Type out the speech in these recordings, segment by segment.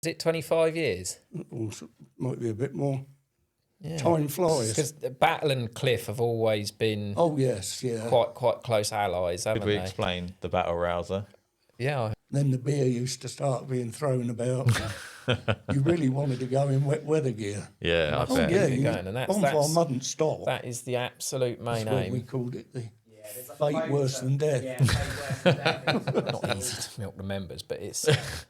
Is it 25 years? Also, might be a bit more. Yeah. Time flies. Because Battle and Cliff have always been Oh, yes, yeah. quite close allies, haven't Could we they? explain the battle rouser? Yeah. Then the beer used to start being thrown about. You really wanted to go in wet weather gear. Yeah, I bet. Yeah, Keep going, and Bonfire mustn't stop. that is the absolute main That's what we aim. called it, the fate worse than death. Not easy to milk the members, but it's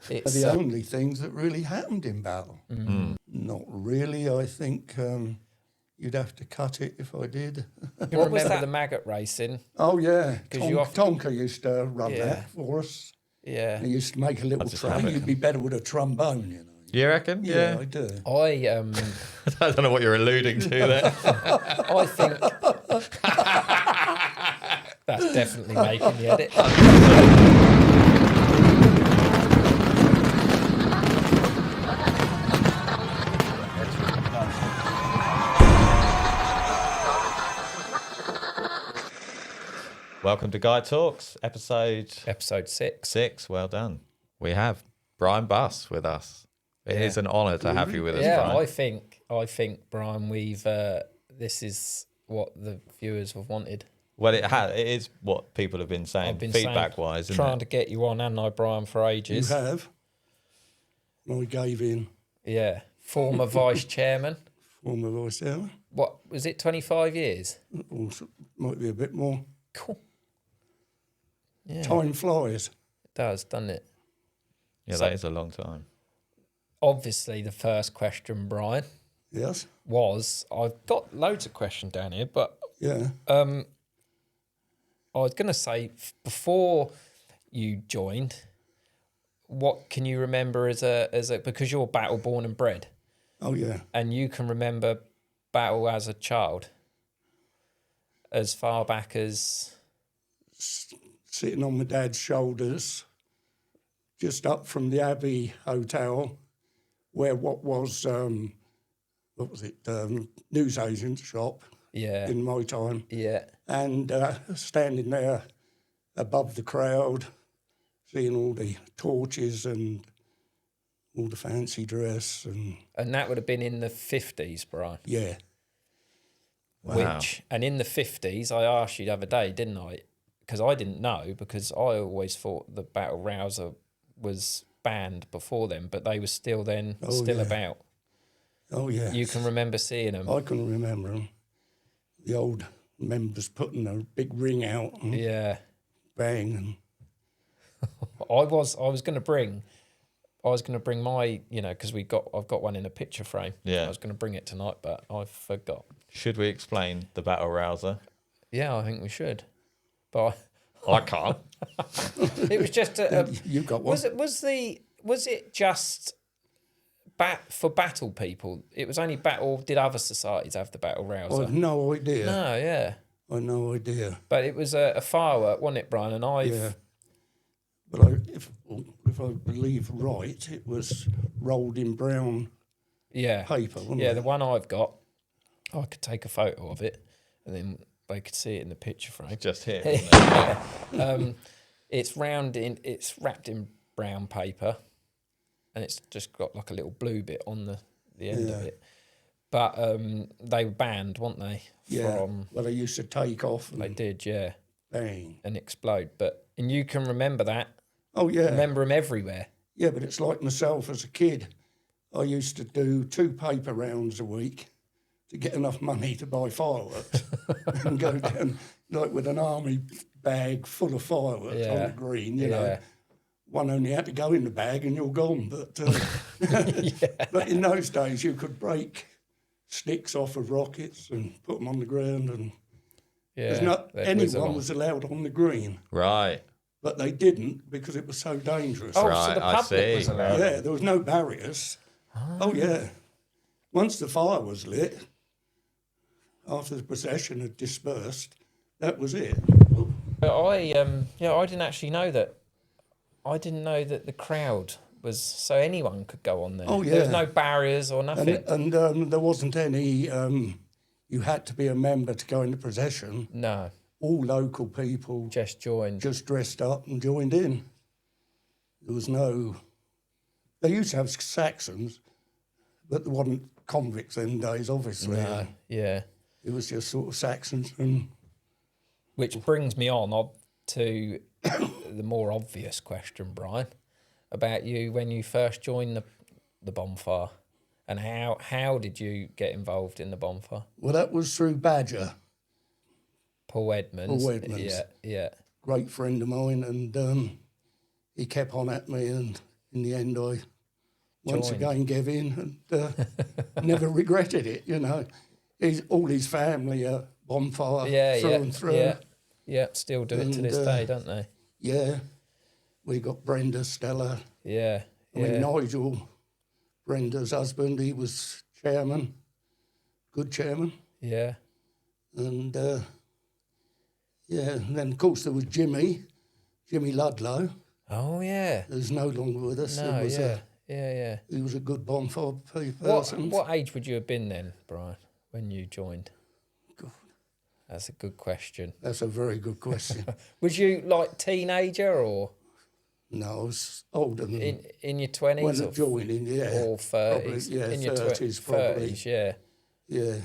They're the only things that really happened in battle. Not really. I think you'd have to cut it if I did. You remember the maggot racing? Oh, yeah. 'Cause you Tonka used to run that for us. Yeah. He used to make a little just tray. have it. You'd be better with a trombone, you know. You reckon? Yeah, I do. I I don't know what you're alluding to there. I think that's definitely making the edit. Welcome to Guy Talks, episode 6. 6. Well done. We have Brian Buss with us. It is an honour to have you with us, Brian. I think Brian, we've this is what the viewers have wanted. Well, it is what people have been saying, feedback-wise, isn't trying it? to get you on, and I, Brian, for ages. You have. I gave in. Yeah, former vice chairman. Former vice chairman. What was it? 25 years. Also, might be a bit more. Cool. Yeah, Time flies. it does, doesn't it? Yeah, So- that is a long time. Obviously, the first question, Brian, Yes. was I've got loads of questions down here, but Yeah. I was going to say before you joined, what can you remember as a because you're battle born and bred, Oh, yeah. and you can remember battle as a child, as far back as Sitting on my dad's shoulders, just up from the Abbey Hotel, where what was it, newsagent shop yeah, in my time, yeah, and standing there above the crowd, seeing all the torches and all the fancy dress, and and that would have been in the 50s, Brian. yeah, Wow. And in the 50s, I asked you the other day, didn't I? Because I didn't know, because I always thought the battle rouser was banned before them, but they were still yeah. about. oh yeah. You can remember seeing them. I can remember them. The old members putting a big ring out and Yeah. bang, and I was going to bring my, because I've got one in a picture frame. Yeah. I was going to bring it tonight, but I forgot. Should we explain the battle rouser? Yeah, I think we should. But I can't. it was just you got one. was it just for battle people? It was only battle. Did other societies have the battle I rouser? have no idea. No, yeah. I have no idea. But it was a firework, wasn't it, Brian? And Yeah. But if I believe right, it was rolled in brown yeah, paper, wasn't yeah. it? The one I've got, I could take a photo of it, and then they could see it in the picture frame. Just here, isn't it? It's wrapped in brown paper, and it's just got like a little blue bit on the end of Yeah. it. But they were banned, weren't they? Yeah. From Well, they used to take off and they did, yeah, bang. and explode. And you can remember that. Oh, yeah. Remember them everywhere. Yeah, but it's like myself as a kid. I used to do 2 paper rounds a week to get enough money to buy fireworks and go down like with an army bag full of fireworks on the green, you know. One only had to go in the bag and you're gone. But but in those days you could break sticks off of rockets and put them on the ground, and anyone was allowed on the green. Right. But they didn't because it was so dangerous. Oh, Right, so the I public see. was allowed. Yeah, there was no barriers. Oh, yeah. Once the fire was lit, after the procession had dispersed, that was it. But I didn't actually know that. I didn't know that the crowd was so anyone could go on there. Oh, yeah. There was no barriers or nothing. And there wasn't any, you had to be a member to go in the procession. No, All local people just joined. just dressed up and joined in. There was no they used to have Saxons, but there wasn't convicts in days, obviously. No, yeah. It was just sort of Saxons. And Which brings me on to the more obvious question, Brian, about you when you first joined the Bonfire, and how did you get involved in the Bonfire? well, that was through Badger, Paul Edmonds. Paul Edmonds. Yeah, yeah. great friend of mine, and he kept on at me, and in the end I once Joined. again gave in and never regretted it, you know. All his family are Bonfire through and through. Yeah, yeah. Still do it to this day, don't they? Yeah. We got Brenda, Stella. Yeah, I mean, Nigel, Brenda's husband, he was chairman, good chairman. yeah. And, and then, of course, there was Jimmy Ludlow, Oh, yeah. who's no longer with us. No, yeah. He was a good Bonfire person. What age would you have been then, Brian, when you joined? God. That's a good question. That's a very good question. Was you like teenager or No, I was older than in your 20s when I or, joined in, yeah. or 30s? Probably, yeah, in your 30s probably. 30s, yeah. Yeah.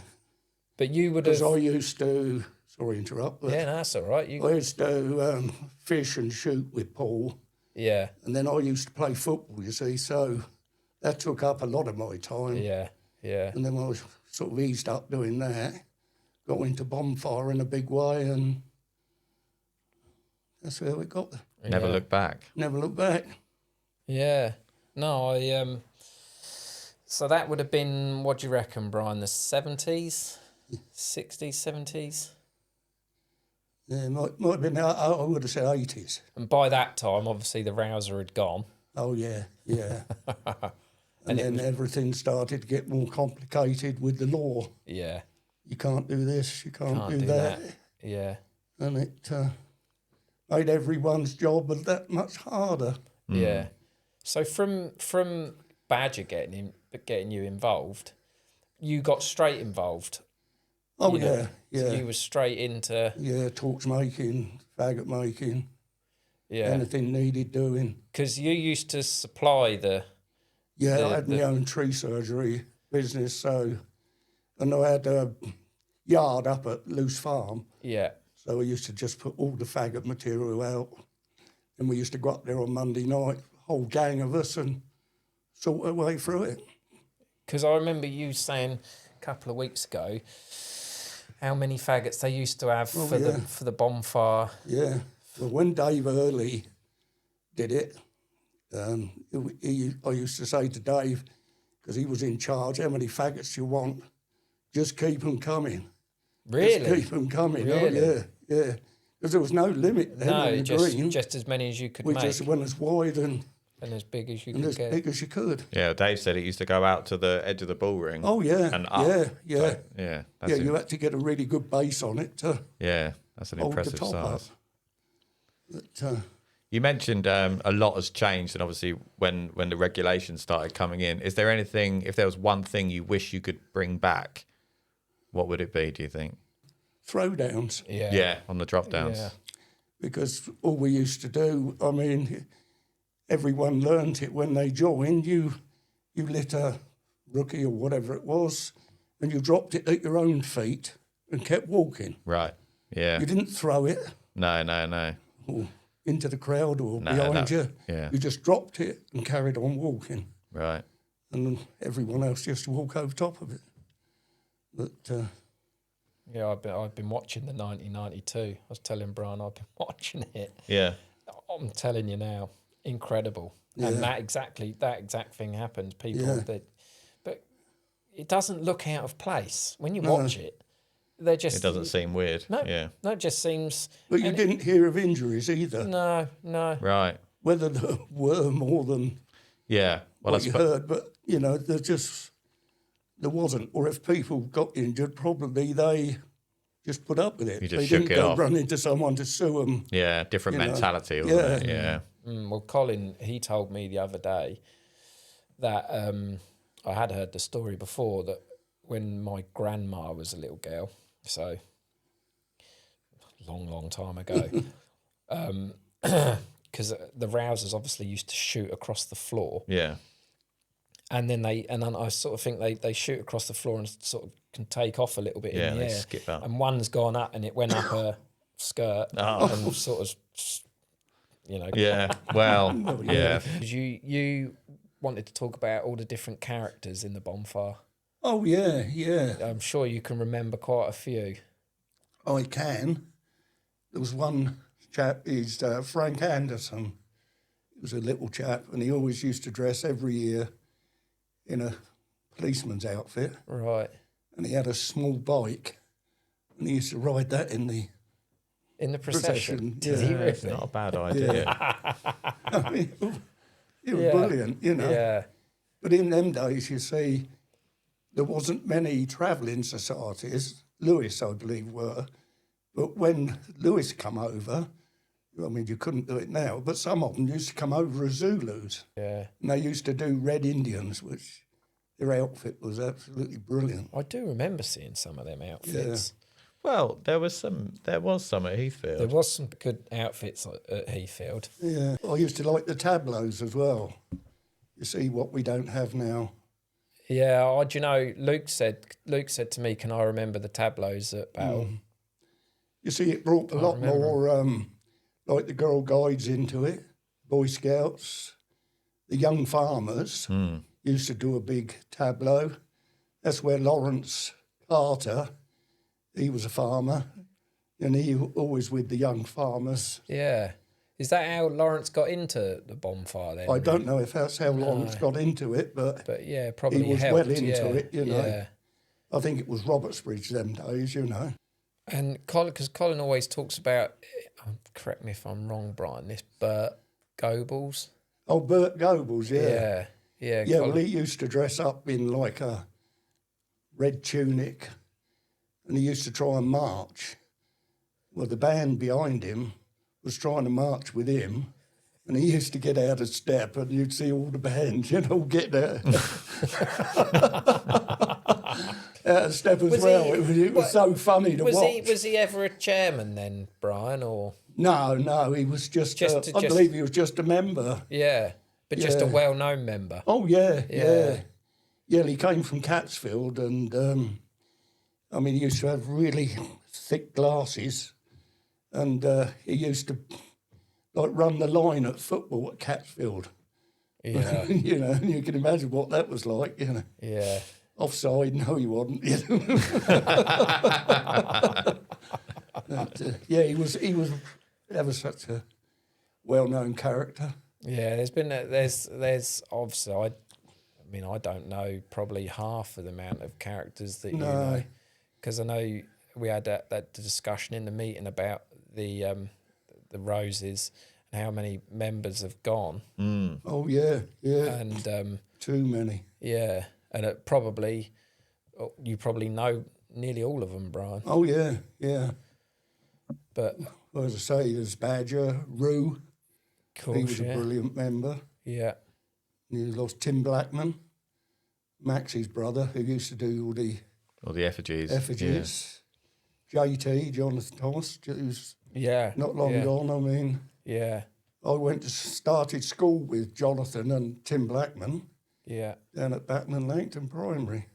But you would have... Because I used to, sorry to interrupt, but Yeah, no, that's all right. I used to fish and shoot with Paul, Yeah, and then I used to play football, you see, so that took up a lot of my time. yeah. And then I was sort of eased up doing that, got into Bonfire in a big way, and that's how it got there. Never Yeah. look back. Never looked back. Yeah. No, so that would have been, what do you reckon, Brian, the 70s? 60s, 70s? Yeah, might have been, I would have said 80s. And by that time, obviously, the rouser had gone. Oh, yeah. And then everything started to get more complicated with the law. Yeah. You can't do this, you can't do that. Yeah. And it made everyone's job that much harder. Yeah. So from Badger getting you involved, you got straight involved. Oh, You know, yeah. So you were straight into... Yeah, torch making, faggot making, Yeah. anything needed doing. Because you used to supply the... Yeah, I had my own tree surgery business, so, and I had a yard up at Loose Farm, Yeah. so I used to just put all the faggot material out, and we used to go up there on Monday night, whole gang of us, and sort our way through it. Because I remember you saying a couple of weeks ago how many faggots they used to have for the Bonfire. Yeah, well, when Dave Early did it, I used to say to Dave, because he was in charge, how many faggots you want? Just keep them coming. Really? Just keep them coming. Really? Oh, yeah. Because there was no limit then No, on the green. just as many as you could We make. just went as wide and as big as you and could as get. big as you could. Yeah, Dave said it used to go out to the edge of the bull ring. Oh, yeah. And up. Yeah. So, yeah. That's You had to get a really good base on it to that's an hold the impressive top up. size. But, You mentioned a lot has changed, and obviously when the regulations started coming in, is there anything, if there was one thing you wish you could bring back, what would it be, do you think? throwdowns. Yeah. On the drop downs. Yeah. Because all we used to do, I mean, everyone learnt it when they joined. You lit a rookie or whatever it was, and you dropped it at your own feet and kept walking. Right. Yeah. You didn't throw it No. or into the crowd or No, behind you. yeah. You just dropped it and carried on walking. Right. And everyone else just walk over top of it. But Yeah, I've been watching the 1992. I was telling Brian I've been watching it. Yeah. I'm telling you now, incredible. And that exact thing happens. People but it doesn't look out of place when you watch it. They're just It doesn't seem weird. No, Yeah. no, it just seems. But you didn't hear of injuries either. No. Right. Whether there were more than Yeah. Well, what you heard, but, there wasn't. Or if people got injured, probably they just put up with it. You just they shook didn't it go off. run into someone to sue them. yeah, different you know. mentality. Wasn't it? Yeah. Yeah. Well, Colin, he told me the other day that I had heard the story before that when my grandma was a little girl, so long time ago, because the rousers obviously used to shoot across the floor. Yeah. and then I sort of think they shoot across the floor and sort of can take off a little bit Yeah, in the they air. skip out. And one's gone up and it went up her skirt and sort of, you know. Yeah. Well, yeah. 'Cause you wanted to talk about all the different characters in the Bonfire. Oh, yeah, yeah. I'm sure you can remember quite a few. I can. There was one chap, he's Frank Anderson. He was a little chap, and he always used to dress every year in a policeman's outfit. Right. And he had a small bike, and he used to ride that in the procession. procession. Did he really? It's not a bad idea. I mean, it was Yeah. brilliant, you know. Yeah. But in them days, you see, there wasn't many travelling societies. Lewis, I believe, were. But when Lewis come over, I mean, you couldn't do it now, but some of them used to come over as Zulus. Yeah. And they used to do Red Indians, which their outfit was absolutely brilliant. I do remember seeing some of them outfits. Well, there was some at Heathfield. There was some good outfits at Heathfield. Yeah. I used to like the tableaus as well. You see what we don't have now. Yeah, do you know, Luke said to me, can I remember the tableaus at Battle? You see, it brought a lot more, like the Girl Guides into it, Boy Scouts, the young farmers used to do a big tableau. That's where Lawrence Carter, he was a farmer, and he always with the young farmers. Yeah. Is that how Lawrence got into the Bonfire then? I don't know if that's how Lawrence got into it, but yeah, probably he was helped, well into it, you know. Yeah. I think it was Robertsbridge them days, you know. And because Colin always talks about, correct me if I'm wrong, Brian, this Bert Goebbels. Oh, Bert Goebbels, yeah. Yeah. Yeah. Yeah, Colin, well, he used to dress up in like a red tunic and he used to try and march. Well, the band behind him was trying to march with him and he used to get out of step and you'd see all the bands, you know, get there. Out of step as well. It was so funny to watch. Was he ever a chairman then, Brian, or? No, he was just I believe he was just a member. Yeah, but just a Yeah. well-known member. Oh, yeah. Yeah. Yeah, he came from Catsfield and, I mean, he used to have really thick glasses and he used to, like, run the line at football at Catsfield. Yeah. You know, and you can imagine what that was like, you know. Yeah. Offside, no, he wasn't. You know. But, yeah, he was ever such a well-known character. Yeah, there's obviously I mean I don't know probably half of the amount of characters that you know, because I know we had that discussion in the meeting about the roses and how many members have gone. Oh yeah, And too many. yeah, and you probably know nearly all of them, Brian. Oh yeah. But Well, as I say, there's Badger, Rue. of course, He was a brilliant member. yeah, And you lost Tim Blackman, Max's brother, who used to do all the effigies. effigies. JT, Jonathan Thomas, who's yeah, not long gone. I mean, yeah, I started school with Jonathan and Tim Blackman yeah. down at Batten and Langton Primary,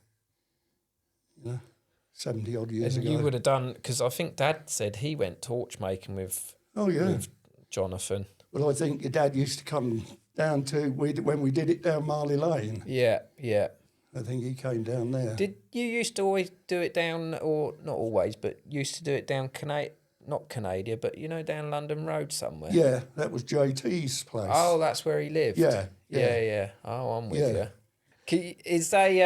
70 odd years And ago. you would have done, because I think Dad said he went torch making with Jonathan. Well, I think your dad used to come down when we did it down Marley Lane. Yeah, yeah. I think he came down there. Did you used to always do it down, or not always, but used to do it down not Canada, but down London Road somewhere? Yeah, that was JT's place. Oh, that's where he lived. Yeah. Oh, I'm with you. Is they?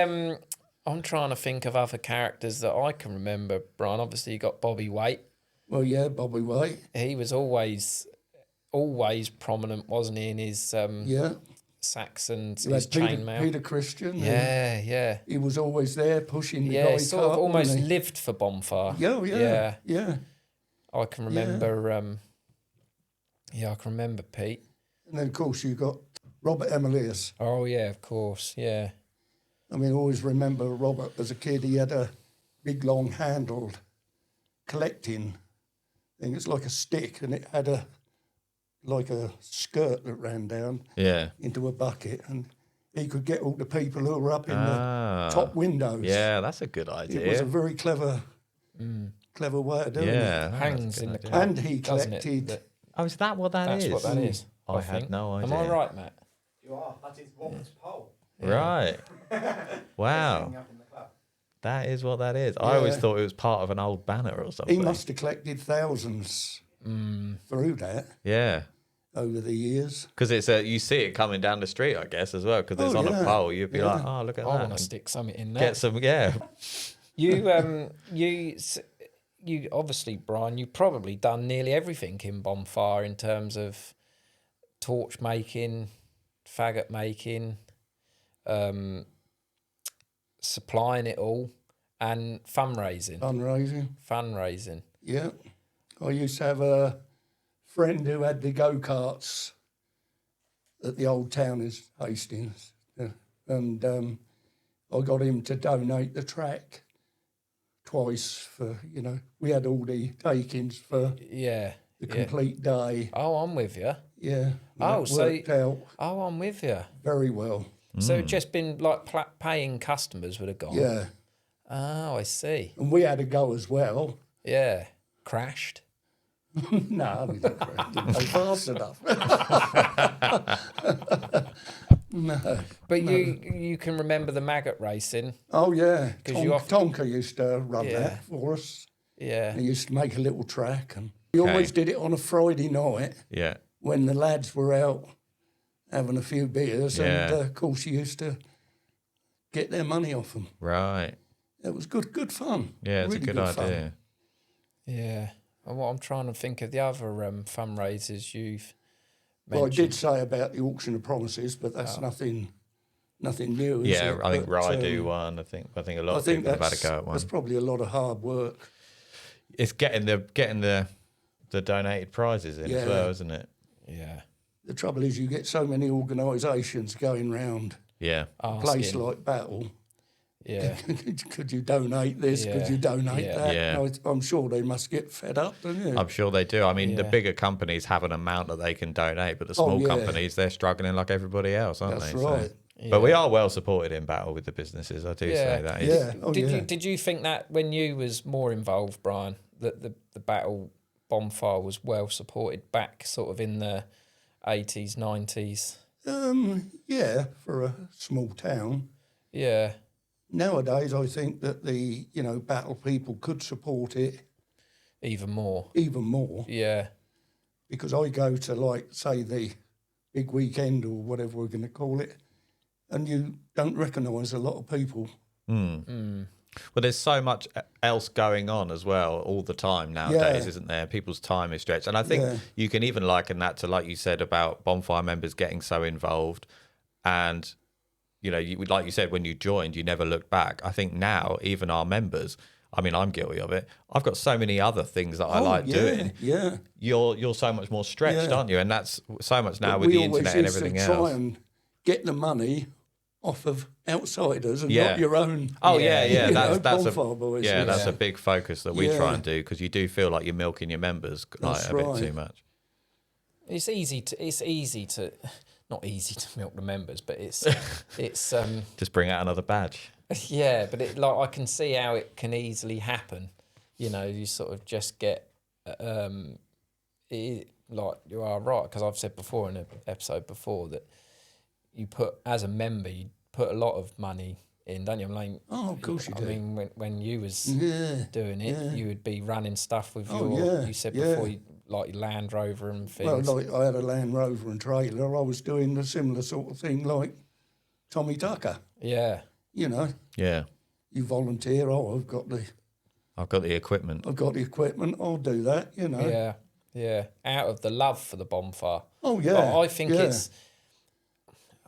I'm trying to think of other characters that I can remember. Brian, obviously, you got Bobby Waite. Well, yeah, Bobby White. He was always prominent, wasn't he? In his Saxon, You his had chainmail. Peter Christian. Yeah. He was always there pushing the Yeah, guy he sort of cart, almost wasn't he? lived for Bonfire. Yeah. I can remember. I can remember Pete. And then, of course, you got Robert Emilius. Oh yeah, of course. Yeah. I mean, I always remember Robert as a kid. He had a big, long-handled collecting thing. It's like a stick, and it had a skirt that ran down into a bucket, and he could get all the people who were up in Ah. the top windows. Yeah, that's a good idea. It was a very clever way of doing it. yeah, Hangs in the club, And he doesn't it? collected. Oh, is that what that is? That's what that is. I think. had no Am idea. I right, Matt? You are. That is Rob's pole. Right. Wow. Hanging up in the club. That is what that is. I always thought it was part of an old banner or something. He must have collected thousands through that Yeah. over the years. Because you see it coming down the street, I guess, as well. Because it's Oh, on yeah. a pole. You'd be Yeah. like, oh, look at I that. want to and stick something in there. Get some, yeah. You obviously, Brian, you've probably done nearly everything in Bonfire in terms of torch making, faggot making, supplying it all, and fundraising. Fundraising. Yeah. I used to have a friend who had the go-karts at the old town in Hastings. And I got him to donate the track twice for, we had all the takings for Yeah. the complete day. Oh, I'm with you. Yeah. Oh, that so- worked out Oh, I'm with you. very well. So it'd just been like paying customers would have gone. Yeah. Oh, I see. And we had a go as well. Yeah. Crashed. No, we didn't go fast enough. No. But you can remember the maggot racing. Oh, yeah. 'Cause you Tonka used to run Yeah. that for us. Yeah. He used to make a little track. And he always did it on a Friday night Yeah. when the lads were out having a few beers. Yeah. And, of course, he used to get their money off them. Right. It was good fun. Yeah, it's Really a good fun. idea. Yeah. And what I'm trying to think of the other fundraisers you've Well, I mentioned. did say about the auction of promises, but that's nothing new. Is Yeah, it? I think But, Rye do one. I think a lot I of think people have had a that's, go at one. that's probably a lot of hard work. It's getting the donated prizes in Yeah. as well, isn't it? Yeah. The trouble is, you get so many organisations going round Yeah. a place Asking. like Battle. Yeah. Could you donate this? Yeah. Could you donate Yeah. that? Yeah. I'm sure they must get fed up, don't you? I'm sure they do. I mean, the Yeah. bigger companies have an amount that they can donate, but the small yeah. companies, they're struggling like everybody else, aren't That's they? right. But we are well supported in Battle with the businesses. I do Yeah. say that. Is, Yeah. Oh, did yeah. you think that when you was more involved, Brian, that the battle Bonfire was well supported back sort of in the 80s, 90s? Yeah, for a small town. Yeah. Nowadays, I think that the Battle people could support it Even more. even more, Yeah. because I go to, like, say, the big weekend or whatever we're going to call it, and you don't recognise a lot of people. Well, there's so much else going on as well all the time nowadays, Yeah. isn't there? People's time is stretched. And I think Yeah. you can even liken that to, like you said, about Bonfire members getting so involved. And, like you said, when you joined, you never looked back. I think now, even our members, I mean, I'm guilty of it. I've got so many other things that I like doing. Yeah. You're so much more stretched, Yeah. aren't you? And that's so much now But with we the always internet and used to everything try else. and get the money off of outsiders and Yeah. not your own. Oh yeah. you know, That's Bonfire boys. that's Yeah. a big focus that we Yeah. try and do, because you do feel like you're milking your members like That's a bit right. too much. It's easy to not easy to milk the members, but it's Just bring out another badge. yeah, but I can see how it can easily happen. You sort of just get like you are right, because I've said before in an episode before that you put, as a member, you put a lot of money in, don't you? I mean, Oh, of course you do. I mean, when you was Yeah. doing it, yeah. you would be running stuff with Oh, your. yeah, You said yeah. before, like your Land Rover and Well, things. like I had a Land Rover and trailer. I was doing a similar sort of thing like Tommy Tucker. Yeah, Yeah. You volunteer. Oh, I've got the equipment. equipment. I'll do that. yeah. Out of the love for the Bonfire. Oh yeah. But I think yeah.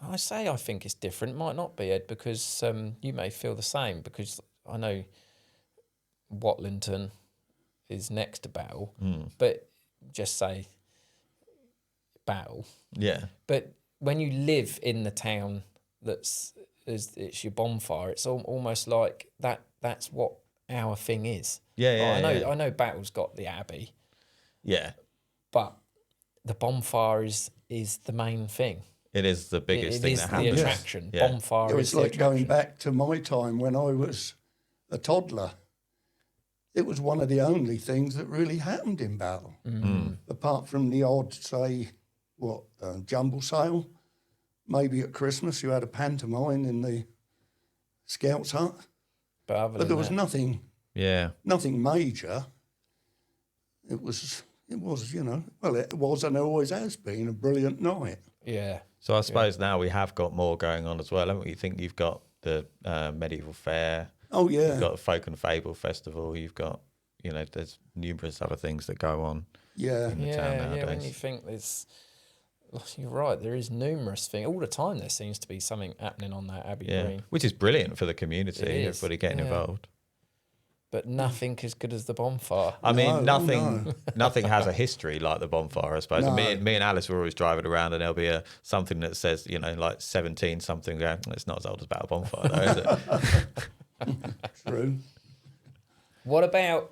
I think it's different. Might not be, Ed, because you may feel the same, because I know Watlington is next to Battle, but just say Battle. Yeah. But when you live in the town it's your Bonfire, it's almost like that's what our thing is. I know Battle's got the Abbey, Yeah. but the Bonfire is the main thing. It is the biggest thing is that the happens. attraction. Yeah. Bonfire It is was the like going attraction. back to my time when I was a toddler. It was one of the only things that really happened in Battle, apart from the odd, say, jumble sale. Maybe at Christmas you had a pantomime in the Scouts hut, But other but than there was that, Yeah. nothing major. It was, it was and it always has been a brilliant night. yeah. So I suppose now we have got more going on as well, haven't we? You think you've got the medieval fair, Oh yeah, you've got the Folk and Fable Festival, you've got, there's numerous other things that go on yeah. in the town nowadays. Yeah, when you think there's... You're right, there is numerous things. All the time there seems to be something happening on that Abbey Green. Which is brilliant for the community, It is, everybody getting yeah. involved. But nothing as good as the Bonfire. I mean, No, nothing has a history like the Bonfire, I suppose. No. Me and Alice were always driving around, and there'll be something that says, like 17 something. Going, it's not as old as Battle Bonfire, though, is it? True. What about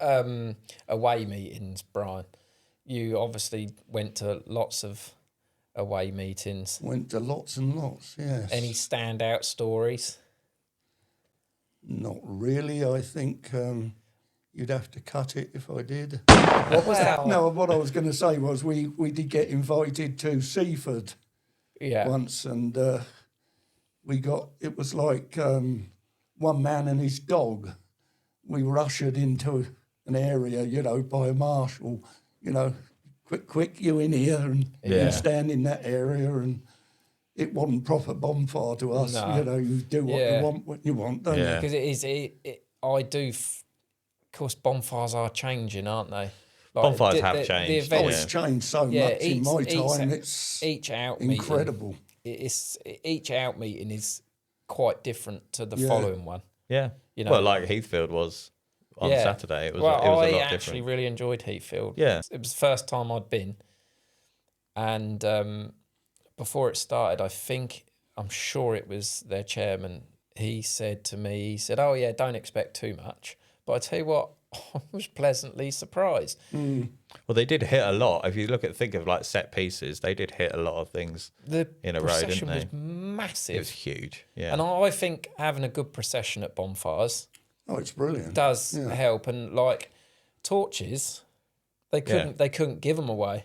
away meetings, Brian? You obviously went to lots of away meetings. Went to lots and lots. Yes. Any standout stories? Not really. I think you'd have to cut it if I did. What was that? No, what I was going to say was we did get invited to Seaford Yeah. once, and it was like one man and his dog. We were ushered into an area, by a marshal, quick, you in here, and you stand in that area, and it wasn't proper Bonfire to us. No. You do what you want when you want, don't Yeah. you? Because of course, bonfires are changing, aren't they? Like, Bonfires have changed, Oh, events, it's changed so Yeah, much in my time. each out incredible. Meeting, each out meeting is quite different to the following one. Yeah. Well, like Heathfield was on Yeah. Saturday. It was, Well, it was a I lot actually different. really enjoyed Heathfield. Yeah. It was the first time I'd been. And before it started, I'm sure it was their chairman. He said to me, oh, yeah, don't expect too much. But I tell you what, I was pleasantly surprised. Well, they did hit a lot. If you think of like set pieces, they did hit a lot of things The in a row, didn't procession they? was massive. It was huge. Yeah. And I think having a good procession at bonfires Oh, it's brilliant. does help. And like torches, they couldn't give them away.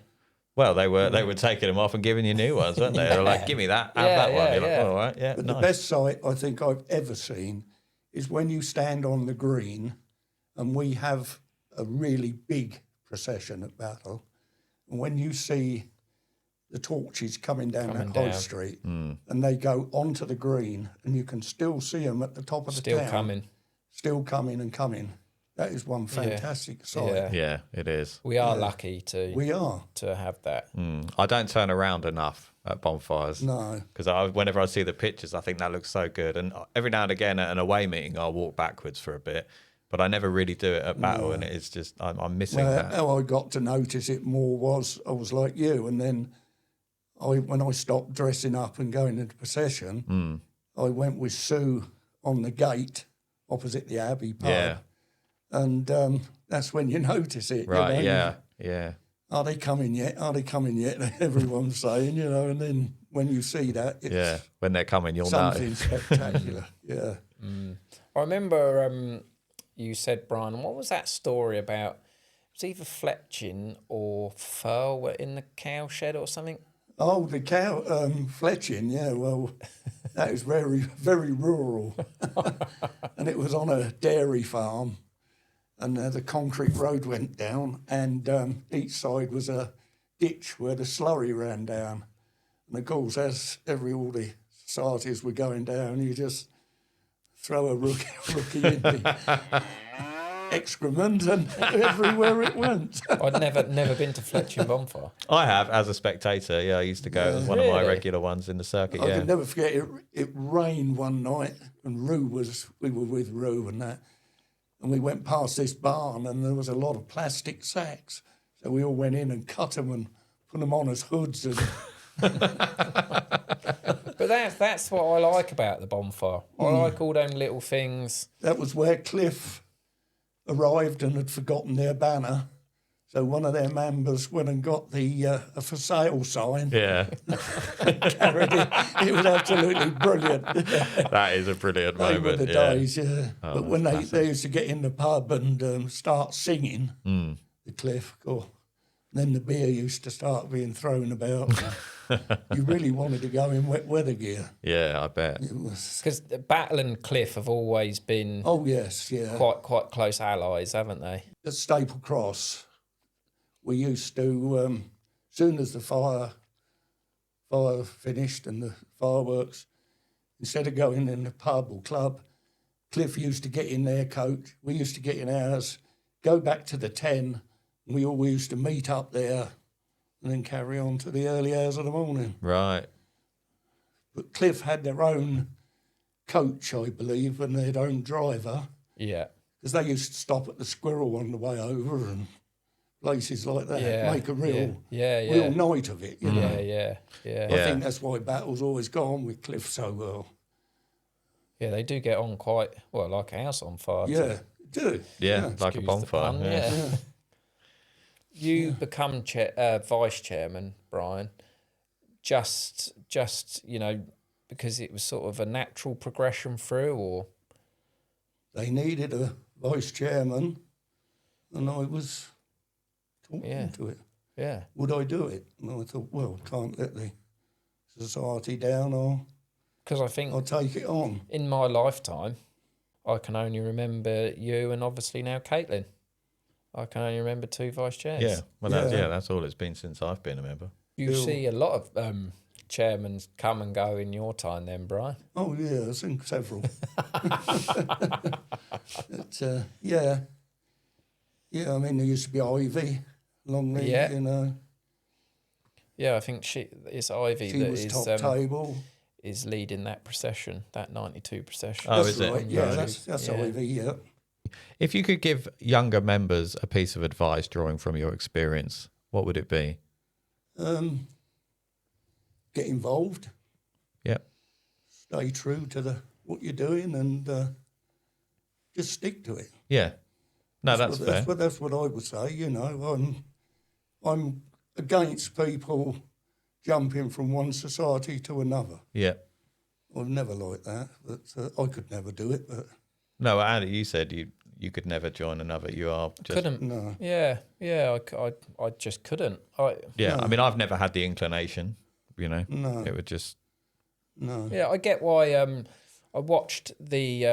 Well, they were taking them off and giving you new ones, weren't they? They were like, "Give me that, have Yeah, that one." yeah, You're like, yeah. "Oh, all right, yeah, But nice." the best sight I think I've ever seen is when you stand on the green, and we have a really big procession at Battle, and when you see the torches coming down Coming that high down. street, and they go onto the green, and you can still see them at the top of the Still town, coming. and coming. That is one fantastic sight. Yeah. Yeah, it is. We are lucky to We are. have that. I don't turn around enough at bonfires. No. Because whenever I see the pictures, I think that looks so good. And every now and again at an away meeting, I'll walk backwards for a bit. But I never really do it at Battle, and it's just I'm missing Well, that. how I got to notice it more was I was like you, and then when I stopped dressing up and going into procession, I went with Sue on the gate opposite the Abbey pub, Yeah. and that's when you notice it. Right? You know? Yeah. Are they coming yet? Are they coming yet? Everyone's saying, and then when you see that, it's Yeah. When they're coming, you'll know. something spectacular. Yeah. I remember you said, Brian, what was that story about? It was either fletching or furl were in the cow shed or something. Oh, the cow fletching, yeah, well, that is very, very rural. And it was on a dairy farm, and the concrete road went down, and each side was a ditch where the slurry ran down. And of course, as all the societies were going down, you just throw a rookie in the excrement, and everywhere it went. I'd never been to Fletching Bonfire. I have as a spectator. Yeah, I used to go. It was one of my Really? regular ones in the circuit. I Yeah. can never forget it rained one night, and we were with Rue and that, and we went past this barn, and there was a lot of plastic sacks, so we all went in and cut them and put them on as hoods. And But that's what I like about the bonfire. I like all them little things. that was where Cliff arrived and had forgotten their banner, So one of their members went and got the a for sale sign, Yeah, carried it. It was absolutely brilliant. that is a brilliant They moment. were the yeah. days, yeah. Oh, But when that's they used to get in the pub and start singing, the Cliff, then the beer used to start being thrown about. You really wanted to go in wet weather gear. Yeah, I bet. It was, Because Battle and Cliff have always been oh yes, yeah. quite close allies, haven't they? At Staple Cross, we used to, soon as the fire finished and the fireworks, instead of going in the pub or club, Cliff used to get in their coach. We used to get in ours, go back to the 10. And we always used to meet up there and then carry on to the early hours of the morning. Right. But Cliff had their own coach, I believe, and their own driver, Yeah. because they used to stop at the Squirrel on the way over and places like that, Yeah. make a real Yeah. night of it. You know? Yeah. I think that's why Battle's always gone with Cliff so well. Yeah, they do get on quite well, like a house on fire. Yeah, do. Yeah, like a Excuse the bonfire. pun, Yeah. You become vice chairman, Brian, just because it was sort of a natural progression through, or They needed a vice chairman, and I was talking to it. yeah. Would I do it? And I thought, well, can't let the society down. Because I think I'll take it on. in my lifetime, I can only remember you and obviously now Caitlin. I can only remember 2 vice chairs. Yeah. Well, that's all it's been since I've been a member. You see a lot of chairmen come and go in your time then, Brian. Oh, yeah, I've seen several. But, yeah. Yeah, I mean, there used to be Ivy Longley, Yeah. you know. Yeah, I think it's Ivy She that was is top table. is leading that procession, that 92 procession. Oh, That's is it? right, yeah, Right. that's Yeah. Ivy, yeah. If you could give younger members a piece of advice drawing from your experience, what would it be? Get involved. Yep. Stay true to what you're doing and just stick to it. Yeah. No, that's fair. That's what I would say. You know, I'm against people jumping from one society to another. Yeah. I've never liked that, but I could never do it. But No, Andy, you said you could never join another. You are just Couldn't. no, Yeah. I just couldn't. Yeah. I mean, I've never had the inclination. You know, No. it would just no. Yeah, I get why. I watched the.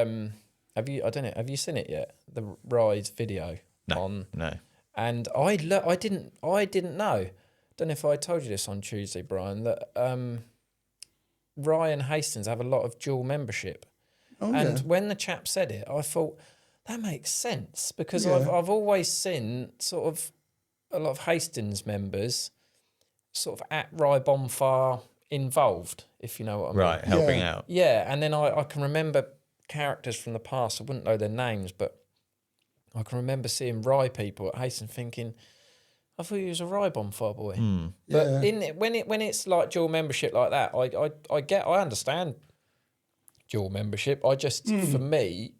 Have you? I don't know. Have you seen it yet? The Rise video on. no. And I didn't know. Don't know if I told you this on Tuesday, Brian, that Ryan Hastings have a lot of dual membership. Oh, And yeah. when the chap said it, I thought that makes sense because Yeah. I've always seen sort of a lot of Hastings members sort of at Rye Bonfire involved, if you know what I mean. Right, helping Yeah. out. Yeah, and then I can remember characters from the past. I wouldn't know their names, but I can remember seeing Rye people at Hastings thinking, I thought he was a Rye Bonfire boy. But Yeah. when it's like dual membership like that, I understand dual membership. I just for me,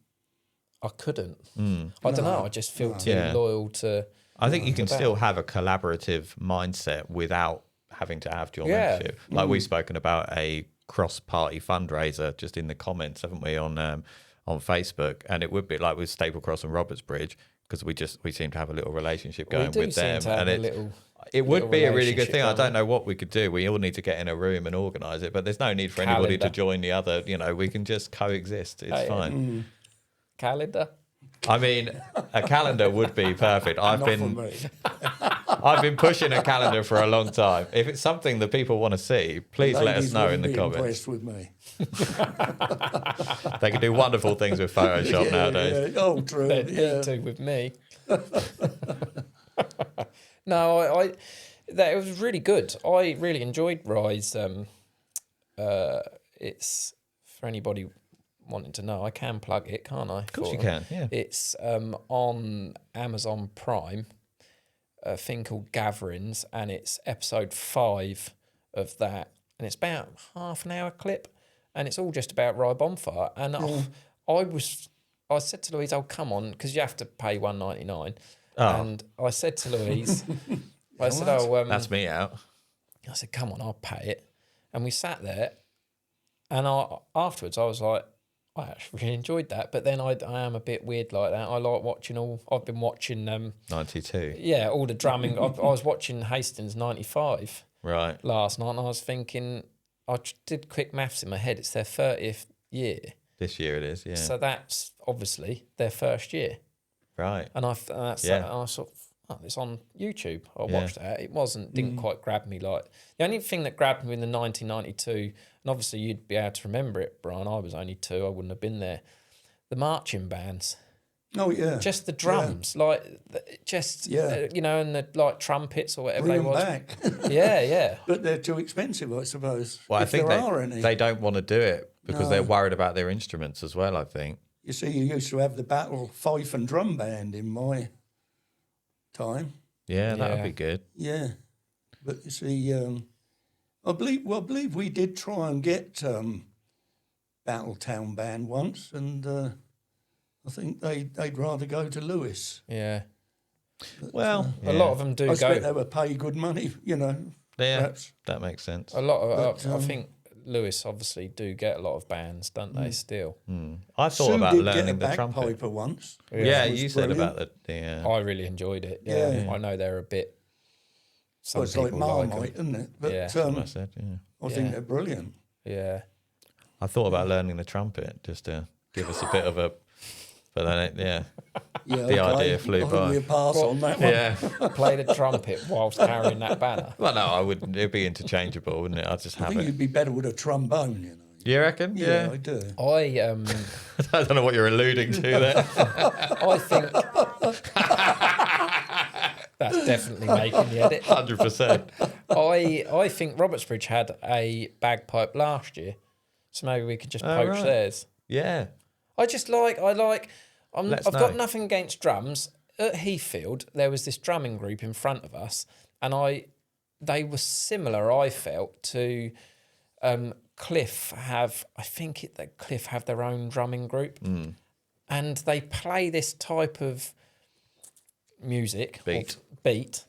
I couldn't. I don't know. I just feel too Yeah. loyal to. I think you can that. still have a collaborative mindset without having to have dual Yeah. membership. Like we've spoken about a cross-party fundraiser just in the comments, haven't we, on Facebook? And it would be like with Staple Cross and Robertsbridge because we seem to have a little relationship We going do with seem them, to have and a it little would be a really good relationship, thing. I don't don't we? know what we could do. We all need to get in a room and organise it, but there's no need for anybody to Calendar. join the other. You know, we can just coexist. It's yeah. fine. calendar. I mean, a calendar would be perfect. Not for me. I've been pushing a calendar for a long time. If it's something that people want to see, please let us Ladies know in wouldn't the be comments. impressed with me. They can do wonderful things with Photoshop nowadays. Yeah. Oh, true. They Yeah. need to with me. No, that it was really good. I really enjoyed Rise. It's for anybody wanting to know. I can plug it, can't I? Of course you can, yeah. It's on Amazon Prime. A thing called Gatherings, and it's episode 5 of that, and it's about half an hour clip, and it's all just about Rye Bonfire. And I said to Louise, "Oh, come on," because you have to pay $1.99. And I said to Louise, I said, "Oh, That's me out. I said, come on, I'll pay it." And we sat there, and afterwards I was like, I actually really enjoyed that. But then I am a bit weird like that. I like watching I've been watching 92. yeah, all the drumming. I was watching Hastings 95 Right. last night, and I was thinking, did quick maths in my head. It's their 30th year, This year it is, yeah. so that's obviously their first year. Right. And I sort of, oh, it's on YouTube. I watched that. It didn't quite grab me like the only thing that grabbed me in the 1992, and obviously you'd be able to remember it, Brian. I was only 2. I wouldn't have been there. The marching bands. Oh yeah. Just the drums, like you know, and the like trumpets or whatever Bring they them was. back. Yeah. But they're too expensive, I suppose. Well, I if think there are any. they don't want to do it because they're worried about their instruments as well, I think. You see, you used to have the battle fife and drum band in my time. Yeah, that would Yeah. be good. Yeah, but you see, I believe we did try and get Battletown band once, and I think they'd rather go to Lewis. Yeah. Well, A lot of them do I expect go. they would pay good money, you know. yeah, Perhaps. that makes sense. A lot of But, I think Lewis obviously do get a lot of bands, don't they? Still, I thought Sue about did learning get a the trumpet. bagpiper once. Yeah, Which was you said brilliant. about the I really enjoyed it. Yeah, Yeah. I know they're a bit. Some Well, it's like people like Marmite, 'em. isn't it? But Yeah. I said, yeah. I think Yeah. they're brilliant. Yeah. I thought about learning the trumpet just to give us a bit of a, but then Yeah, The idea flew I'll by. give you a pass on that one. yeah. Play the trumpet whilst carrying that banner. Well, no, I wouldn't. It'd be interchangeable, wouldn't it? I'd just I have think it. you'd be better with a trombone, you know. You reckon? Yeah, I do. I I don't know what you're alluding to there. I think that's definitely making the edit. 100%. I think Robertsbridge had a bagpipe last year, so maybe we could just poach right. theirs. Yeah. I've Let us got know. nothing against drums. At Heathfield, there was this drumming group in front of us, and they were similar. I felt to Cliff have. I think that Cliff have their own drumming group, and they play this type of music beat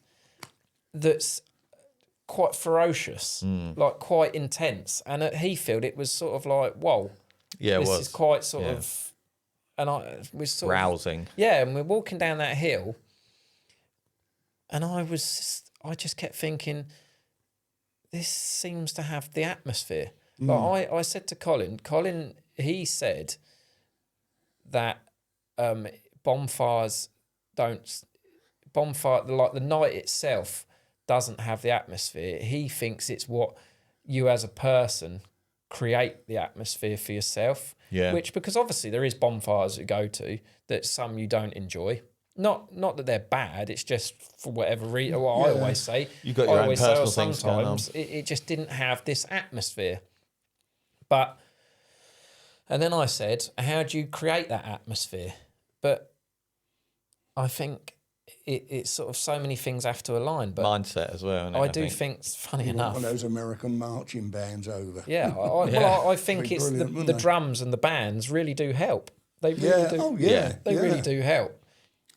that's quite ferocious, like quite intense. And at Heathfield, it was sort of like, whoa, Yeah, it this was. is quite sort Yeah. of. And I was sort of, Rousing. yeah, and we're walking down that hill, and I just kept thinking, this seems to have the atmosphere. Like I said to Colin, he said that bonfires like the night itself doesn't have the atmosphere. He thinks it's what you as a person create the atmosphere for yourself. Yeah. Which, because obviously there is bonfires you go to that some you don't enjoy. Not that they're bad. It's just for whatever reason. What I always say. You got your I own always say, personal things going on. sometimes it just didn't have this atmosphere. And then I said, how do you create that atmosphere? But I think it's sort of so many things have to align. But Mindset as well. Isn't it, I do think, funny You want enough, one of those American marching bands over. yeah, well, I think Be it's brilliant, wouldn't the they? drums and the bands really do help. They really Yeah. do. Oh yeah. They yeah. really do help.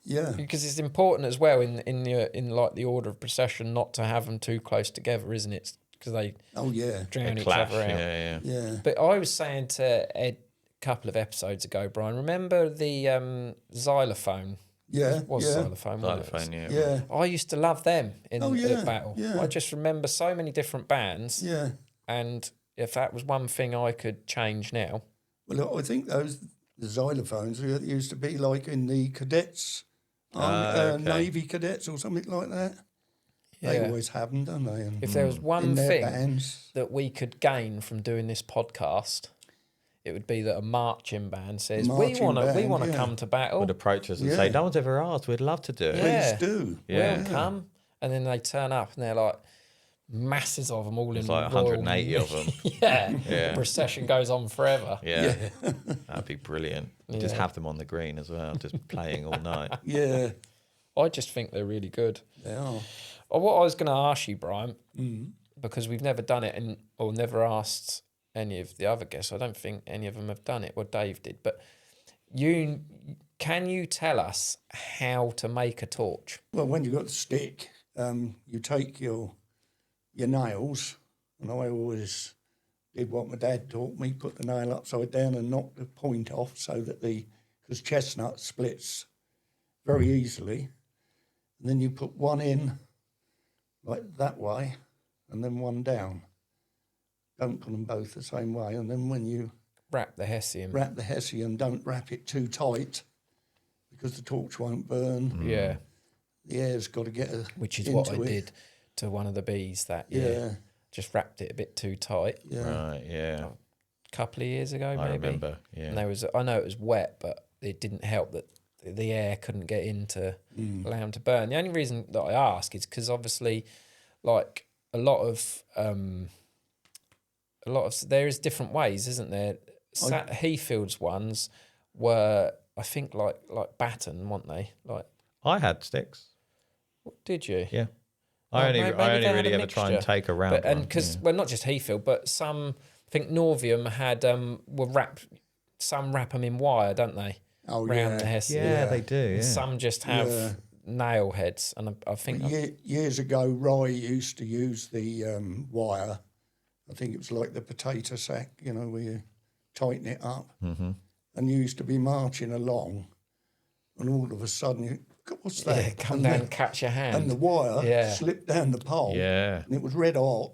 Yeah. Because it's important as well in like the order of procession not to have them too close together, isn't it? Because they Oh yeah. drown each clash. other out. Yeah. Yeah. But I was saying to Ed a couple of episodes ago, Brian, remember the xylophone? Yeah. It was yeah. xylophone, wasn't it? Xylophone, yeah. Yeah. I used to love them in Oh, yeah, at battle. yeah. I just remember so many different bands, Yeah. and if that was one thing I could change now, Well, I think the xylophones used to be like in the cadets, Okay. Navy cadets or something like that. They Yeah. always have them, don't they? And if there was in one their thing bands. that we could gain from doing this podcast, it would be that a marching band says, "We Marching want to band, yeah. come to battle. Would approach us and Yeah. say, no one's ever asked. We'd love to do it. Yeah. Please do. Yeah. We'll come." And then they turn up and they're like masses of them all It's in like royal- 180 of them. Yeah. Yeah. The procession goes on forever. Yeah. That'd be brilliant. Just Yeah. have them on the green as well, just playing all night. Yeah. I just think they're really good. They are. What I was going to ask you, Brian, because we've never done it or never asked any of the other guests. I don't think any of them have done it. Well, Dave did, but Can you tell us how to make a torch? Well, when you've got the stick, you take your nails, and I always did what my dad taught me, put the nail upside down and knock the point off so that because chestnut splits very easily. And then you put one in like that way and then one down. Don't put them both the same way. And then when you Wrap the hessian. wrap the hessian, don't wrap it too tight because the torch won't burn. Yeah, The air's got to get which is what I into it. did to one of the bees that year. Yeah, Just wrapped it a bit too tight. yeah. Right, yeah. A couple of years ago, I maybe. remember, yeah. And I know it was wet, but it didn't help that the air couldn't get in to allow them to burn. The only reason that I ask is because obviously, like a lot of there is different ways, isn't there? Heathfield's ones were, I think, like batten, weren't they? Like, I had sticks. did you? Yeah. Oh, I only maybe they had really a ever try and mixture. take a round But and one, because yeah. well, not just Heathfield, but some, I think Norvium had some wrap them in wire, don't they? Oh, Round yeah. the hessian. Yeah, they do, And yeah. some just have Yeah. nail heads, and I think Years ago, Rye used to use the wire. I think it was like the potato sack, where you tighten it up. Mm-hmm. And you used to be marching along, and all of a sudden, you what's that? yeah, come and down the, and catch your hand. and the wire Yeah. slipped down the pole. Yeah. And it was red hot.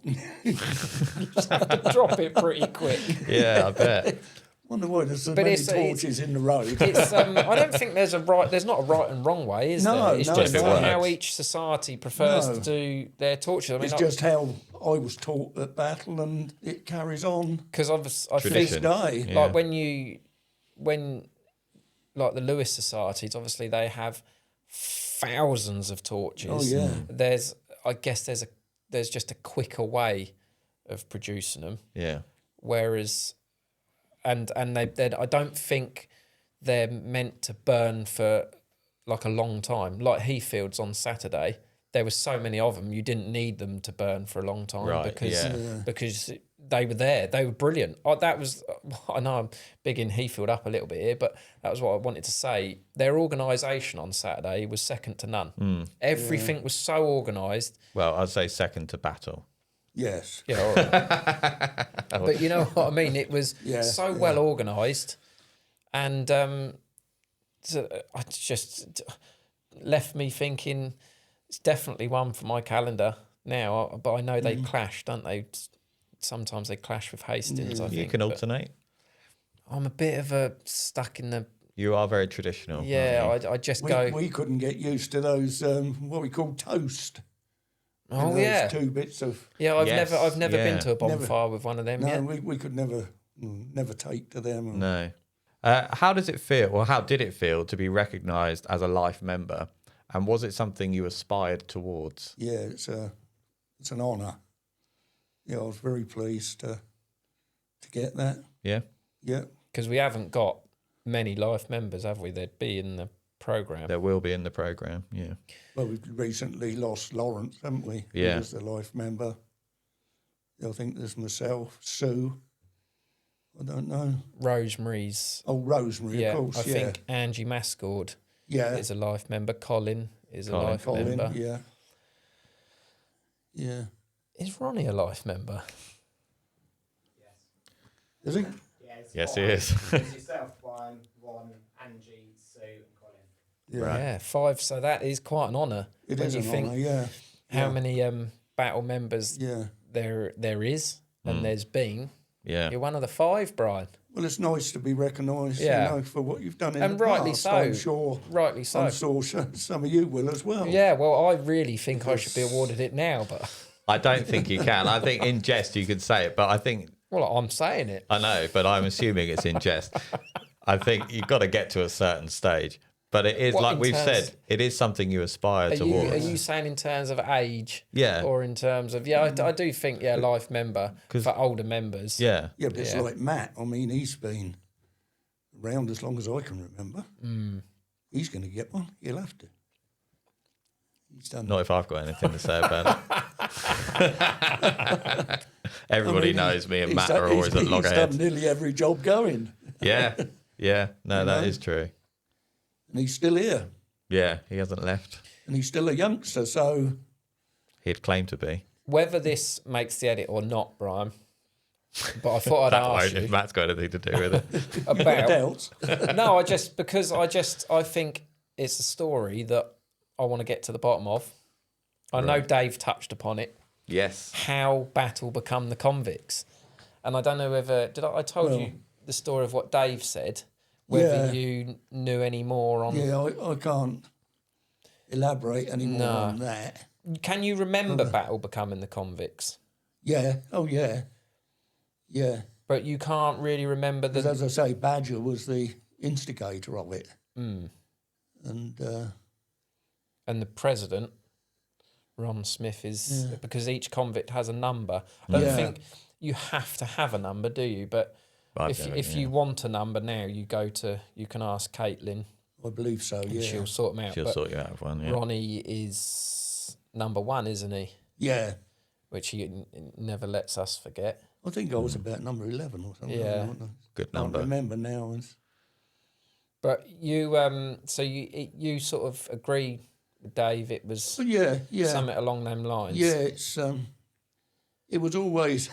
Drop it pretty quick. Yeah, I bet. Wonder why there's so But many it's torches in the road. It's I don't think there's not a right and wrong way, is No, there? It's no, just If it how works. each society prefers No. to do their torches. I mean, It's just how I was taught at battle, and it carries on because I this Tradition. day. Yeah. like when like the Lewis societies, obviously they have thousands of torches. Oh, yeah. I guess there's just a quicker way of producing them. Yeah. Whereas, and they I don't think they're meant to burn for like a long time. Like Heathfields on Saturday, there were so many of them, you didn't need them to burn for a long time Right, because yeah. because they were there. They were brilliant. I know I'm bigging Heathfield up a little bit here, but that was what I wanted to say. Their organisation on Saturday was second to none. Everything was so organised. Well, I'd say second to battle. Yes. Yeah, all right. But you know what I mean? It was so well organised, and so I just left me thinking it's definitely one for my calendar now. But I know they clash, don't they? Sometimes they clash with Hastings. I think You can but alternate. I'm a bit of a stuck in the. You are very traditional. Yeah, aren't you? I just go. We couldn't get used to those, what we call toast. Oh Those yeah, 2 bits of... yeah. I've Yes, never been yeah. to a bonfire with one of them No, yet. we could never take to them. No. How does it feel, or how did it feel to be recognised as a life member? And was it something you aspired towards? Yeah, it's an honour. Yeah, I was very pleased to get that. Yeah. Yeah. Because we haven't got many life members, have we? They'd be in the programme. There will be in the programme, yeah. Well, we've recently lost Lawrence, haven't we? Yeah. He was the life member. I think there's myself, Sue. I don't know. Rosemary's. Oh, Rosemary, Yeah, of course, I think Angie Mascord Yeah. is a life member. Colin is a Colin. life Colin, member. yeah. Yeah. Is Ronnie a life member? Is he? Yes, he is. It's yourself, Brian, Ron, Angie, Sue, and Colin. Yeah. Right. Yeah, 5. So that is quite an honour. It when is you an think honour, yeah. how Yeah. many battle members Yeah. there is and there's been. Yeah. You're one of the 5, Brian. Well, it's nice to be recognised, Yeah. for what you've done in And the rightly past. so. I'm sure. Rightly so. I'm sure some of you will as well. Yeah, well, I really think I should be awarded it now, but I don't think you can. I think in jest you could say it, but I think, well, I'm saying it. I know, but I'm assuming it's in jest. I think you've got to get to a certain stage. But it is, What, like in we've terms- said, it is something you aspire Are towards. you saying in terms of age? Yeah. Or in terms of, I do think, life member for older members. Yeah. Yeah, but it's Yeah. like Matt. I mean, he's been around as long as I can remember. He's going to get one. He'll have to. He's done. Not if I've got anything to say about it. Everybody I mean, knows me and he's Matt done- are always at He's done loggerheads. nearly every job going. Yeah. Yeah. No, that know? is true. and he's still here, Yeah, he hasn't left. and he's still a youngster. So He'd claim to be. Whether this makes the edit or not, Brian, but I thought I'd That ask won't, you if Matt's got anything to do with it. about. doubts. No, I think it's a story that I want to get to the bottom of. I know Dave touched upon it. Yes. How Battle become the convicts, and I don't know whether I told you the story of what Dave said. Whether Yeah. you knew any more on. Yeah, I can't elaborate any more on that. Can you remember Battle becoming the convicts? Yeah. Oh yeah. Yeah. But you can't really remember Because the. as I say, Badger was the instigator of it. And And the president, Ron Smith, is because each convict has a number. I don't think you have to have a number, do you? But if you want a number now, you can ask Caitlin. I believe so, And yeah. she'll sort them out. She'll But sort you out of one, yeah. Ronnie is number 1, isn't he? Yeah. Which he never lets us forget. I think I was about number 11 or something. Yeah. Good I can't number. remember now. But you, so you sort of agree with Dave. It was But yeah. something along them lines. Yeah, it was always,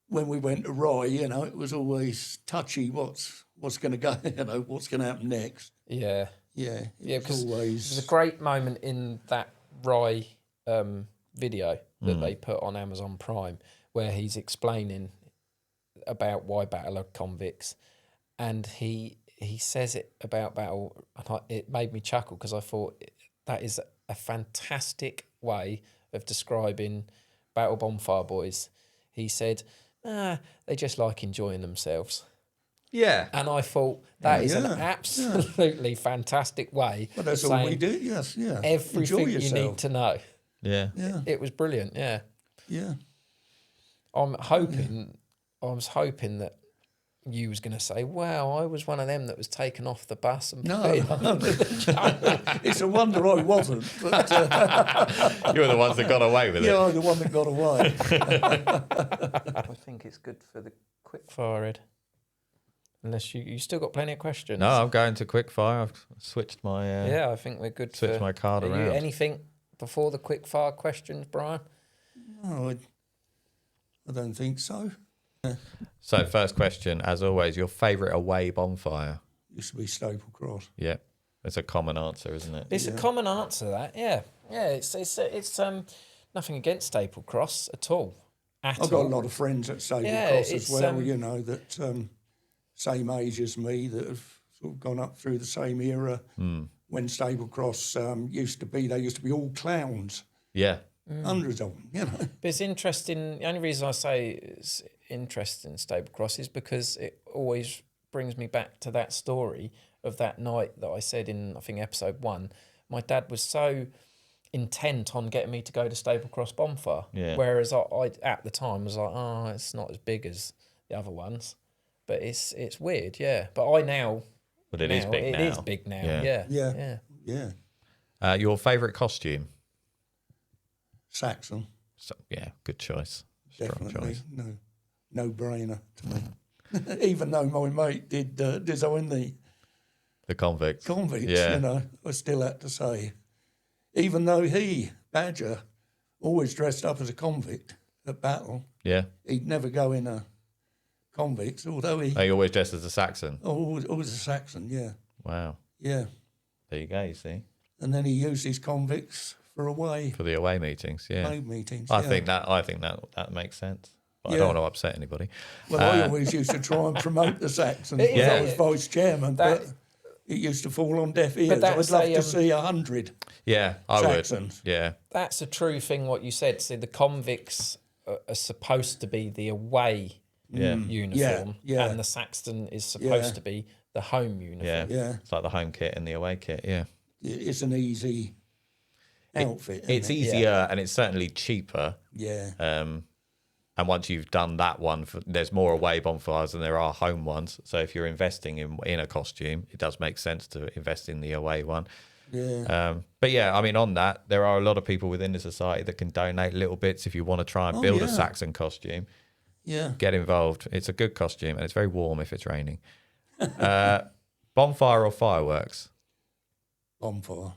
when we went to Rye, it was always touchy what's going to go, what's going to happen next. Yeah. Yeah, Yeah, it because was always... there's a great moment in that Rye video that they put on Amazon Prime where he's explaining about why Battle are convicts, and he says it about Battle, and it made me chuckle because I thought that is a fantastic way of describing Battle Bonfire boys. He said, they just like enjoying themselves. Yeah. And I thought that is an Yeah, absolutely fantastic way But that's of all saying we do, yes, yeah. everything Enjoy you yourself. need to know. Yeah. Yeah, It was brilliant, yeah. yeah. I was hoping that you was going to say, "Wow, I was one of them that was taken off the bus and No, put on the it's a wonder I wasn't. But, You were the ones that got away with yeah, it. I'm the one that got away. I think it's good for the quick fire, Ed. Unless you still got plenty of questions. No, I'm going to quickfire. I've switched my Yeah, I think we're good. switched for, my card are you around. anything before the quick fire questions, Brian? No, I don't think so. So first question, as always, your favourite away bonfire? Used to be Staple Cross. Yeah. It's a common answer, isn't it? It's a common answer, that, yeah. Yeah, it's nothing against Staple Cross at all. I've got a lot of friends at Staple Yeah, Cross as it's, well, that same age as me, that have sort of gone up through the same era. When Staple Cross used to be all clowns, Yeah. hundreds of them, But it's interesting. The only reason I say it's interesting in Staple Cross is because it always brings me back to that story of that night that I said in, I think, episode 1. My dad was so intent on getting me to go to Staple Cross Bonfire. Yeah. Whereas I at the time was like, oh, it's not as big as the other ones. But it's weird, yeah. But I now... But it is big now. It is big now, Yeah. yeah. Your favourite costume? Saxon, So, yeah, good choice. Strong definitely, choice. no brainer to me. Even though my mate did design the The convict. convicts, Yeah. I still had to say, even though he, Badger, always dressed up as a convict at Battle, Yeah. he'd never go in a convict, although he They always dressed as a Saxon. always a Saxon, yeah. Wow. Yeah. There you go, you see. And then he used his convicts for away For the away meetings, yeah. meetings. I yeah. think that makes sense. But I Yeah. don't want to upset anybody. Well, I always used to try and promote the Saxons when Yeah. I was vice chairman, That- but it used to fall on deaf ears. I'd that's love a, to see 100 Yeah, I Saxons. would. Yeah. That's a true thing, what you said. See, the convicts are supposed to be the away Yeah. uniform, yeah. and the Saxton is supposed Yeah. to be the home uniform. Yeah. Yeah. It's like the home kit and the away kit, yeah. It's an easy outfit. isn't It's it? easier and it's certainly cheaper. Yeah. And once you've done that one, there's more away bonfires than there are home ones. So if you're investing in a costume, it does make sense to invest in the away one. Yeah. But yeah, I mean, on that, there are a lot of people within the society that can donate little bits if you want to try and build a yeah. Saxon costume. Yeah. Get involved. It's a good costume and it's very warm if it's raining. Bonfire or fireworks? Bonfire.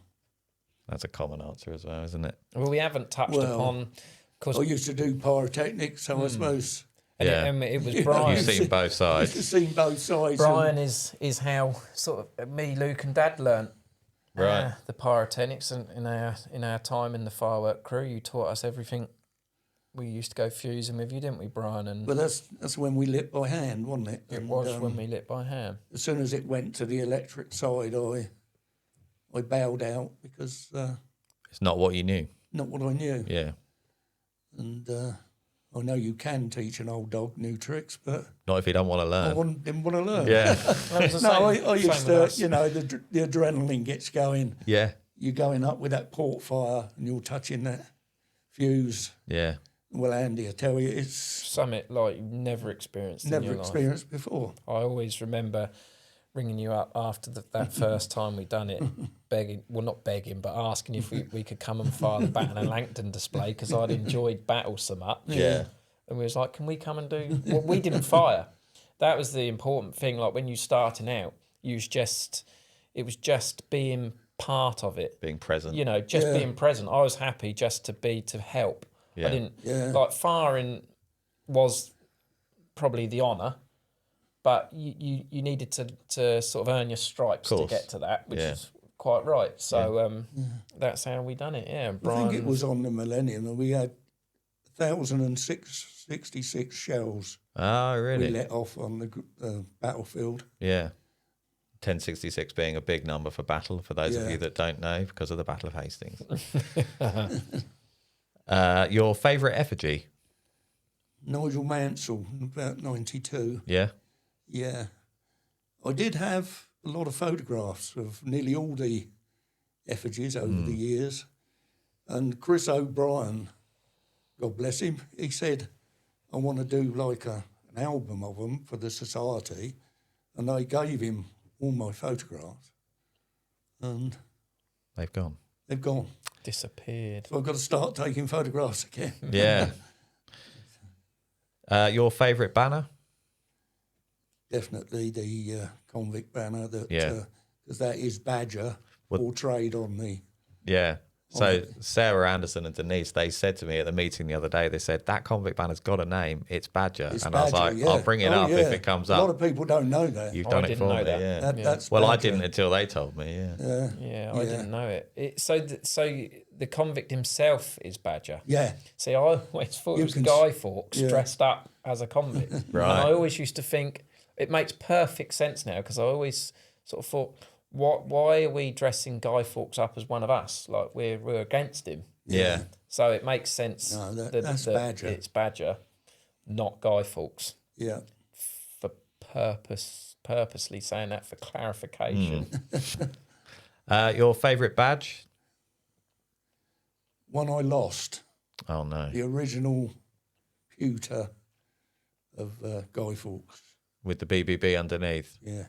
That's a common answer as well, isn't it? Well, we haven't touched upon, because I used to do pyrotechnics, so I suppose Yeah. it was You know, Brian. You've seen both sides. I've seen both sides. Brian is how sort of me, Luke, and Dad learnt Right. the pyrotechnics, and in our time in the firework crew, you taught us everything. We used to go fusing with you, didn't we, Brian? And But that's when we lit by hand, wasn't it? it And, was when we lit by hand. as soon as it went to the electric side, I bowed out because It's not what you knew. not what I knew. Yeah. And I know you can teach an old dog new tricks, but Not if you don't want to I learn. didn't want to learn. Yeah. That was the No, same- I used same with to, us. the adrenaline gets going. Yeah. You're going up with that port fire and you're touching that fuse. Yeah. Well, Andy, I tell you, it's Something like you've never experienced in never your life. experienced before. I always remember ringing you up after that first time we done it, begging, well, not begging, but asking if we could come and fire the Baton and Langton display, because I'd enjoyed battle so much. Yeah. And we was like, can we come and do... Well, we didn't fire. That was the important thing. Like, when you starting out, it was just being part of it. Being present. You know, just being present. I was happy just to help. Yeah. I didn't... Yeah. Like, firing was probably the honour, but you needed to sort of earn your stripes to Course. get to that, which Yeah. is quite right. So that's how we done it. Yeah, I Brian. think it was on the Millennium, and we had 1,066 shells Oh, we really? let off on the battlefield. Yeah. 1066 being a big number for battle, for those of Yeah. you that don't know, because of the Battle of Hastings. Your favourite effigy? Nigel Mansell, about 92. Yeah. Yeah. I did have a lot of photographs of nearly all the effigies over the years. And Chris O'Brien, God bless him, he said, I want to do like an album of them for the society. And I gave him all my photographs. And They've gone. they've gone. Disappeared. So I've got to start taking photographs again. Yeah. Your favourite banner? Definitely the convict banner, that Yeah. because that is Badger portrayed on the... Yeah. So Sarah Anderson and Denise, they said to me at the meeting the other day, they said, that convict banner's got a name, it's Badger. It's and I was Badger, like, yeah. I'll bring it Oh, up if yeah. it comes A lot up. of people don't know that. You've I done it didn't for know me, that. yeah. That's Well, I Badger. didn't until they told me, yeah. Yeah, I Yeah. didn't know it. So the convict himself is Badger. Yeah. See, I always thought You it was can Guy Fawkes yeah. dressed up as a convict. Right. And I always used to think, it makes perfect sense now, because I always sort of thought, why are we dressing Guy Fawkes up as one of us? Like, we're against him. Yeah. So it makes sense No, that's that Badger. it's Badger, not Guy Fawkes. Yeah. For purposely saying that for clarification. Your favourite badge? One I lost, Oh, no. the original pewter of Guy Fawkes. With the BBB underneath. Yeah.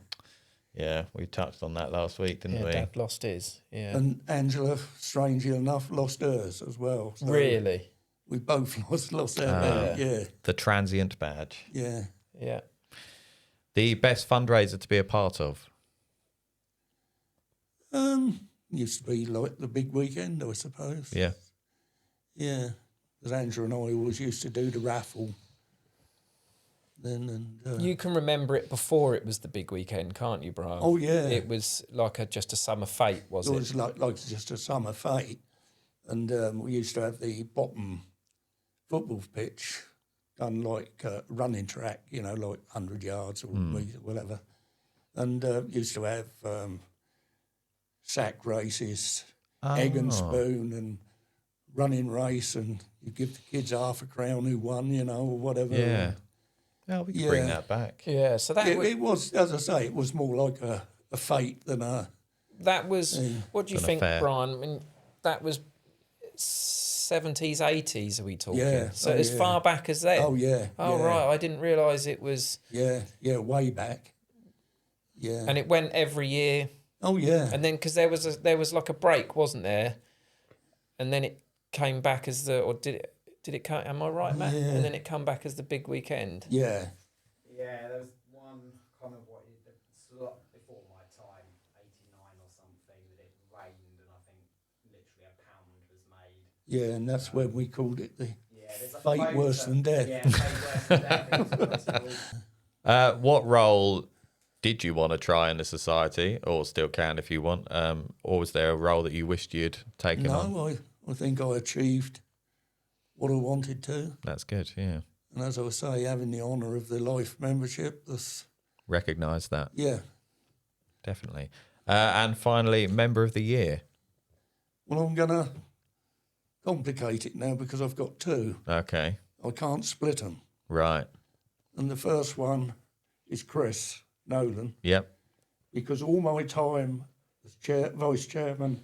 Yeah, we touched on that last week, didn't Yeah, we? Dad lost his. Yeah. And Angela, strangely enough, lost hers as well. So Really? we both lost our yeah. The transient badge. Yeah. Yeah. The best fundraiser to be a part of? Used to be like the big weekend, I suppose. Yeah. Yeah. Because Angela and I always used to do the raffle. Then and You can remember it before it was the big weekend, can't you, Brian? Oh, yeah. It was like just a summer fete, was it it? was like just a summer fete. And we used to have the bottom football pitch done like a running track, you know, like 100 yards or meters, whatever. And used to have sack races, egg and spoon and running race, and you give the kids £half who won, you know, or whatever. Yeah. Yeah, we can bring that back. Yeah, so that It was, as I say, it was more like a fete than a... that was. What do you Than a think, fair. Brian? I mean, that was 70s, 80s. Are we talking? Yeah. So Oh, as yeah. far back as then. Oh, yeah. Oh yeah. right, I didn't realise it was. Yeah, way back. Yeah. And it went every year, Oh, yeah. and then because there was like a break, wasn't there? And then it came back as did it come? Am I right, Matt? Yeah. And then it come back as the big weekend. Yeah. Yeah, there was one, I can't remember what it's a lot before my time. Yeah, and that's when we called it the Yeah, there's like fate phones worse that- than death. Yeah, fate worse than death. It's almost called. What role did you want to try in the society, or still can if you want? Or was there a role that you wished you'd taken on? No, I think I achieved what I wanted to. That's good, yeah. And as I say, having the honour of the life membership, that's, Recognise that, yeah. definitely. And finally, Member of the Year. Well, I'm going to complicate it now because I've got two. Okay, I can't split them. right. And the first one is Chris Nolan, Yep, because all my time as vice chairman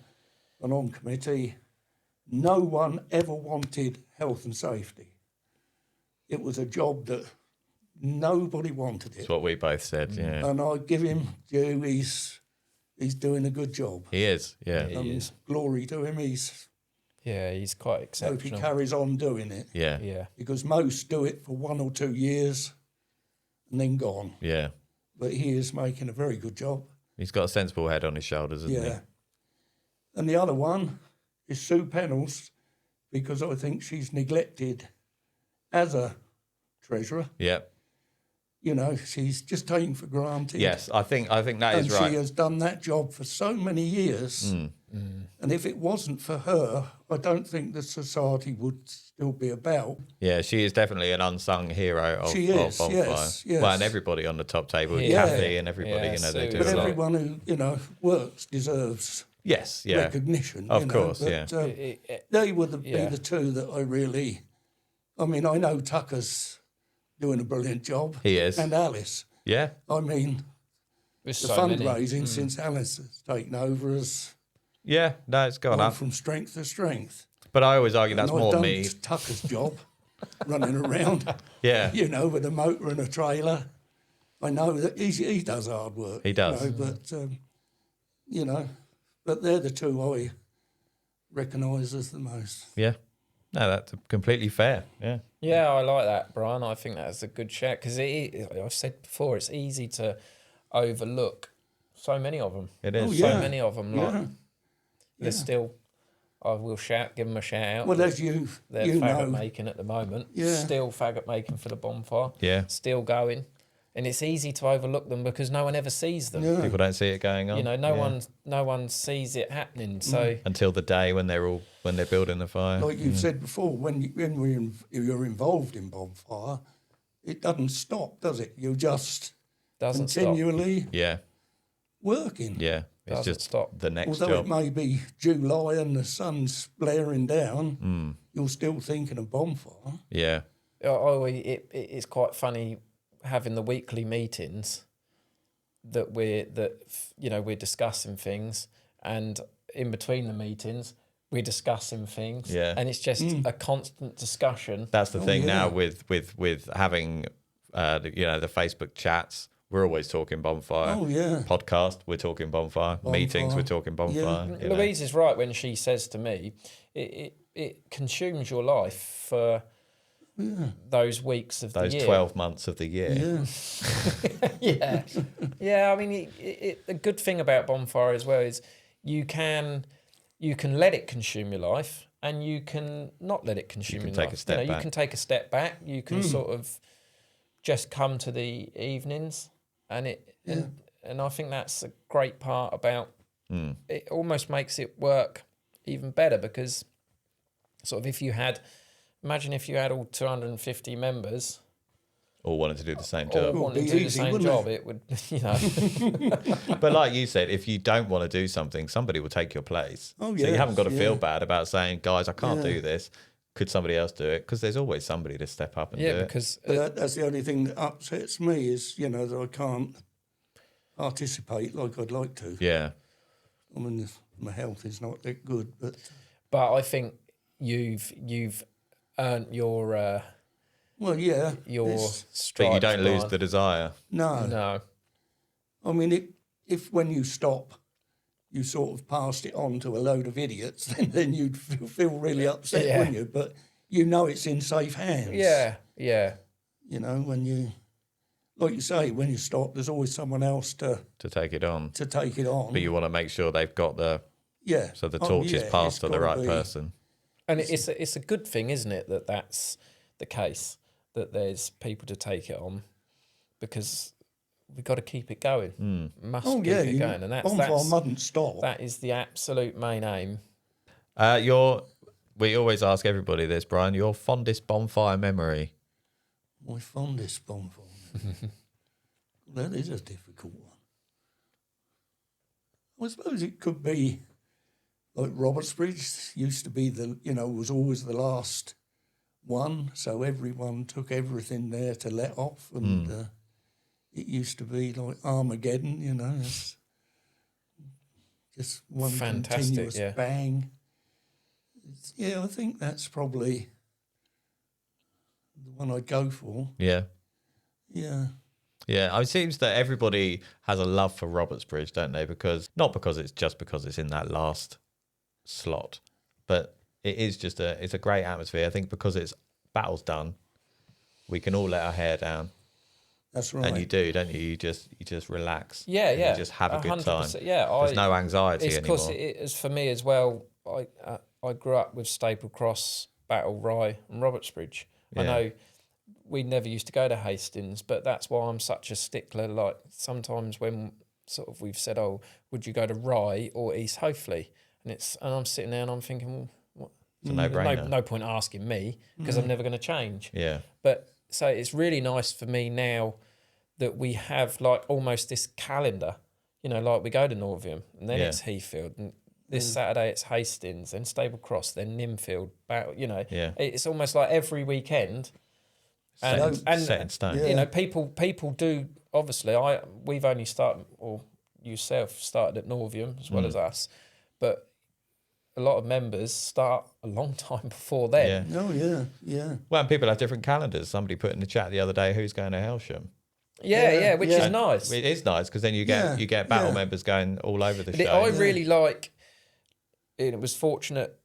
and on committee, no one ever wanted health and safety. It was a job that nobody wanted it. that's what we both said, yeah. And I give him due, he's doing a good job. He is, yeah. He And is. glory to him, he's He's quite hope he exceptional. carries on doing it. Yeah, Yeah. Because most do it for 1 or 2 years and then gone. yeah. But he is making a very good job. He's got a sensible head on his shoulders, hasn't Yeah. And the other one is Sue Pennells, because I think she's neglected as a treasurer. he? Yep. You know, she's just taken for granted. Yes, I think that And is right. she has done that job for so many years. And if it wasn't for her, I don't think the society would still be about. Yeah, she is definitely an unsung hero of, She of is, Bonfire. yes, yes. Well, and everybody on the top table, Yeah. Kathy and everybody, Yeah, you know, they Sue do But a is lot. everyone who, you know, works deserves Yes, yeah. recognition. Of you know, course, but, yeah. They would be Yeah. the two that I really... I mean, I know Tucker's doing a brilliant job. He is. And Alice. Yeah, I mean, There's the so many. fundraising since Alice has taken over has yeah, no, it's gone gone up. from strength to strength. But I always argue that's And I've more done me. Tucker's job, running around, Yeah, you know, with a motor and a trailer. I know that he does hard work. He does. You know, but, you know, but they're the two I recognise as the most. yeah. No, that's completely fair. Yeah, Yeah, I like that, Brian. I think that's a good shout because I've said before, it's easy to overlook so many of them. it is. Oh, So yeah. many of them. Like, Yeah. there's still, I will give them a shout out. Well, as you They're faggot making at the moment. Yeah. Still faggot making for the bonfire. Yeah. Still going. And it's easy to overlook them because no one ever sees them. Yeah. People don't see it going on. You know, no Yeah. one sees it happening. So Until the day when they're building the fire. Like you've said before, when you're involved in Bonfire, it doesn't stop, does it? You're just doesn't stop. continually Yeah, working. yeah. It's Doesn't just stop. the next Although job. it may be July and the sun's blaring down, Hmm. you're still thinking of Bonfire. Yeah, It's quite funny having the weekly meetings that we're discussing things, and in between the meetings we're discussing things. Yeah. And it's just a constant discussion. that's the thing yeah. now with having the Facebook chats. We're always talking Bonfire. Oh, yeah. Podcast, we're talking Bonfire. Meetings, we're talking Bonfire. Yeah. you know. Louise is right when she says to me, it consumes your life for those weeks of Those the year. 12 months of the year. Yeah. Yeah. I mean, the good thing about Bonfire as well is you can let it consume your life, and you can not let it consume can your take life. a step You back. can take a step back. You can sort of just come to the evenings, and and I think that's a great part about it. Almost makes it work even better because sort of imagine if you had all 250 members All wanted to do the same all job. wanting be to do the easy, same wouldn't job, it? it would, you know. But like you said, if you don't want to do something, somebody will take your place. Oh, So you yes, haven't got to feel yeah. bad about saying, guys, I can't Yeah. do this. Could somebody else do it? Because there's always somebody to step up and do Yeah, it. because But that's the only thing that upsets me is, you know, that I can't participate like I'd like to. Yeah. I mean, my health is not that good, but I think you've earned your well, yeah. your it's- stripes. But you don't lose Brian. the desire. No. No. I mean, if when you stop, you sort of passed it on to a load of idiots, then you'd feel really upset, Yeah. wouldn't you? But you know it's in safe hands. Yeah, yeah, You know, when you, like you say, when you stop, there's always someone else to take it on. take it on. But you want to make sure they've got yeah. so the Oh, torch is yeah, passed it's to the gotta right be- person. And it's a good thing, isn't it, that that's the case, that there's people to take it on, because we've got to keep it going. Must keep it going. And Bonfire mustn't stop. that is the absolute main aim. We always ask everybody this, Brian. Your fondest bonfire memory? My fondest bonfire. That is a difficult one. I suppose it could be like Robertsbridge used to be was always the last one, so everyone took everything there to let off, and it used to be like Armageddon, it's just one Fantastic, continuous bang. I think that's probably the one I'd go for. Yeah. Yeah. Yeah, it seems that everybody has a love for Robertsbridge, don't they? Not because it's in that last slot, but it is just it's a great atmosphere. I think because it's battle's done, we can all let our hair down. That's right. And you do, don't you? You just relax. Yeah, and yeah. You just have a good time. Yeah, there's no anxiety it's anymore. Because it is for me as well. I grew up with Staple Cross, Battle, Rye, and Robertsbridge. Yeah. I know we never used to go to Hastings, but that's why I'm such a stickler. Like sometimes when sort of we've said, "Oh, would you go to Rye or East Hopefully?" and I'm sitting there and I'm thinking, well, what? It's a no-brainer. No point asking me because I'm never going to change. Yeah. But so it's really nice for me now that we have like almost this calendar. Like we go to Northiam and then it's Heathfield, and this Saturday it's Hastings, then Staple Cross, then Nimfield. It's almost like every weekend. And set in stone. Yeah. People do, obviously, we've only started, or yourself started at Northiam as well as us, but a lot of members start a long time before then. Yeah. Oh, yeah. Well, and people have different calendars. Somebody put in the chat the other day, who's going to Helsham? Which is nice. It is nice because then you get battle members going all over the show. I really like, it was fortunate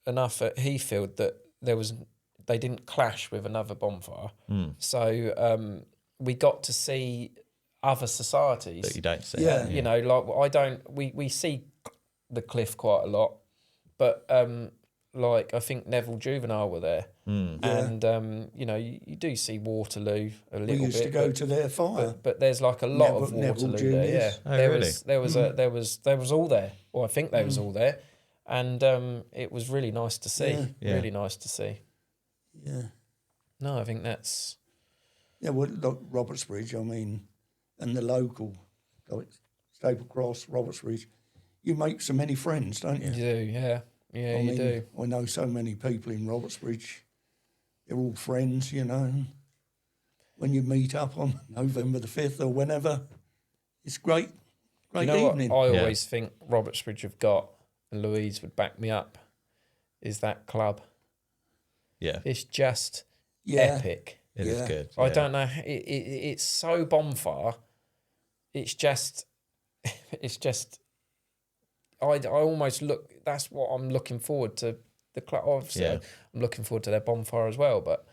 enough at Heathfield that they didn't clash with another bonfire. So we got to see other societies that you don't see. Yeah. We see the Cliff quite a lot, but I think Neville Juvenile were there, and you do see Waterloo a little bit. We used to go to their fire, but there's like a lot of Waterloo there. Yeah, there was all there. Well, I think they was all there, and it was really nice to see. Yeah. Really nice to see. Yeah. No, I think that's... Yeah, well, look, Robertsbridge, and the local, like Staple Cross, Robertsbridge, you make so many friends, don't you? You do, yeah. Yeah, you do. I know so many people in Robertsbridge. They're all friends, and when you meet up on November the 5th or whenever, it's great evening. What I always think Robertsbridge have got, and Louise would back me up, is that club. Yeah. It's just epic. It is good. I don't know. It's so bonfire. It's just. I almost look. That's what I'm looking forward to. The club. Obviously, I'm looking forward to their bonfire as well. But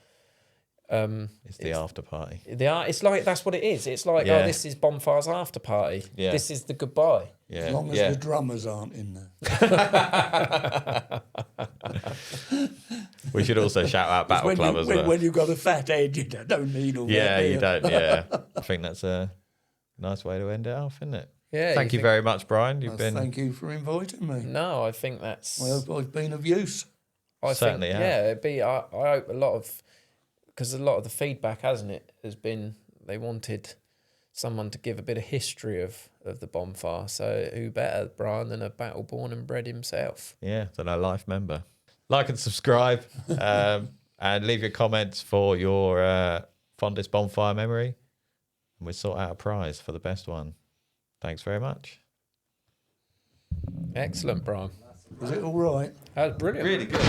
it's the after party. It's like that's what it is. It's like this is bonfire's after party. Yeah. This is the goodbye. Yeah. As long as the drummers aren't in there. We should also shout out Battle Club as well. When you've got a fat head, you don't need all that. Yeah, you don't. Yeah, I think that's a nice way to end it off, isn't it? Yeah. Thank you very much, Brian. Thank you for inviting me. No, I think that's. I hope I've been of use. Certainly, yeah. It'd be. I hope a lot of, because a lot of the feedback, hasn't it, has been they wanted someone to give a bit of history of the bonfire. So who better, Brian, than a battle born and bred himself? Yeah, than a life member. Like and subscribe, and leave your comments for your fondest bonfire memory, and we'll sort out a prize for the best one. Thanks very much. Excellent, Brian. Was it all right? That was brilliant. Really good.